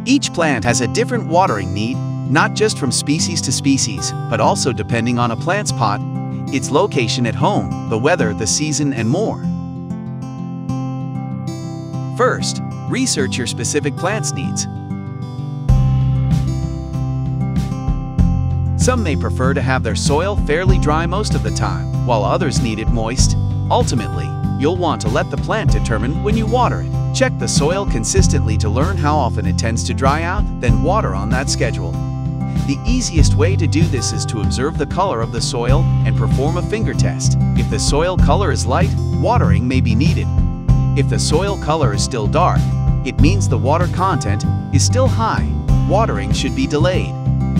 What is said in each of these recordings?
Each plant has a different watering need, not just from species to species, but also depending on a plant's pot, its location at home, the weather, the season, and more. First, research your specific plant's needs. Some may prefer to have their soil fairly dry most of the time, while others need it moist. Ultimately, you'll want to let the plant determine when you water it. Check the soil consistently to learn how often it tends to dry out, then water on that schedule. The easiest way to do this is to observe the color of the soil and perform a finger test. If the soil color is light, watering may be needed. If the soil color is still dark, it means the water content is still high. Watering should be delayed.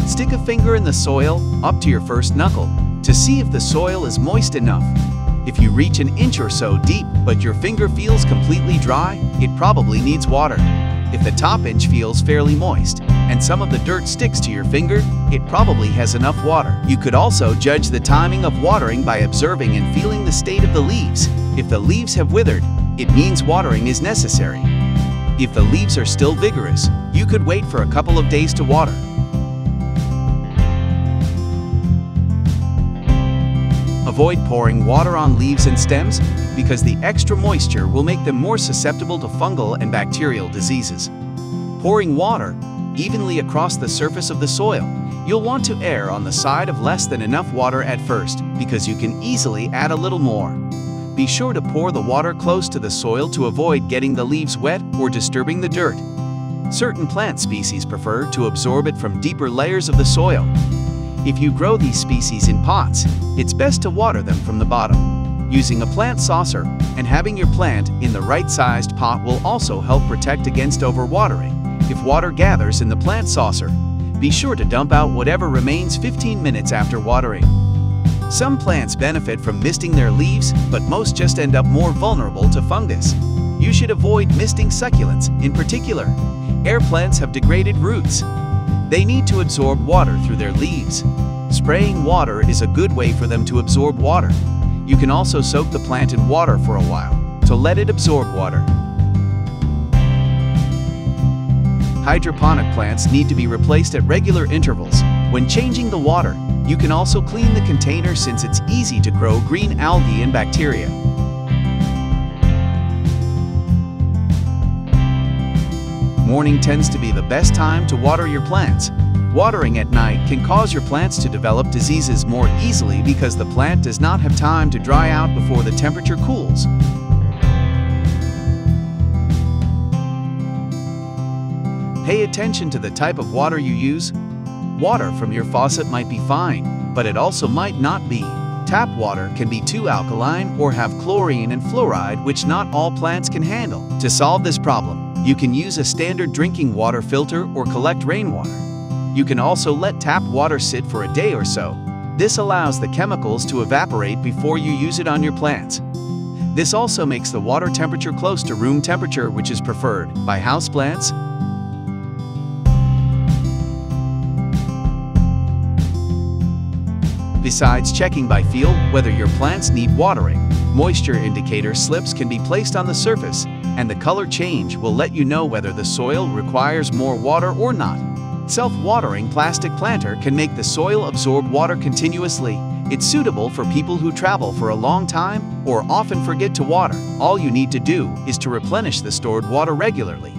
Stick a finger in the soil up to your first knuckle to see if the soil is moist enough. If you reach an inch or so deep but your finger feels completely dry, it probably needs water. If the top inch feels fairly moist and some of the dirt sticks to your finger, it probably has enough water. You could also judge the timing of watering by observing and feeling the state of the leaves. If the leaves have withered, it means watering is necessary. If the leaves are still vigorous, you could wait for a couple of days to water. Avoid pouring water on leaves and stems because the extra moisture will make them more susceptible to fungal and bacterial diseases. Pouring water evenly across the surface of the soil, you'll want to err on the side of less than enough water at first because you can easily add a little more. Be sure to pour the water close to the soil to avoid getting the leaves wet or disturbing the dirt. Certain plant species prefer to absorb it from deeper layers of the soil. If you grow these species in pots, it's best to water them from the bottom. Using a plant saucer and having your plant in the right-sized pot will also help protect against overwatering. If water gathers in the plant saucer, be sure to dump out whatever remains 15 minutes after watering. Some plants benefit from misting their leaves, but most just end up more vulnerable to fungus. You should avoid misting succulents. In particular, air plants have degraded roots. They need to absorb water through their leaves. Spraying water is a good way for them to absorb water. You can also soak the plant in water for a while to let it absorb water. Hydroponic plants need to be replaced at regular intervals. When changing the water, you can also clean the container since it's easy to grow green algae and bacteria. Morning tends to be the best time to water your plants. Watering at night can cause your plants to develop diseases more easily because the plant does not have time to dry out before the temperature cools. Pay attention to the type of water you use. Water from your faucet might be fine, but it also might not be. Tap water can be too alkaline or have chlorine and fluoride, which not all plants can handle. To solve this problem, you can use a standard drinking water filter or collect rainwater. You can also let tap water sit for a day or so. This allows the chemicals to evaporate before you use it on your plants. This also makes the water temperature close to room temperature, which is preferred by houseplants. Besides checking by feel whether your plants need watering, moisture indicator slips can be placed on the surface, and the color change will let you know whether the soil requires more water or not. Self-watering plastic planter can make the soil absorb water continuously. It's suitable for people who travel for a long time or often forget to water. All you need to do is to replenish the stored water regularly.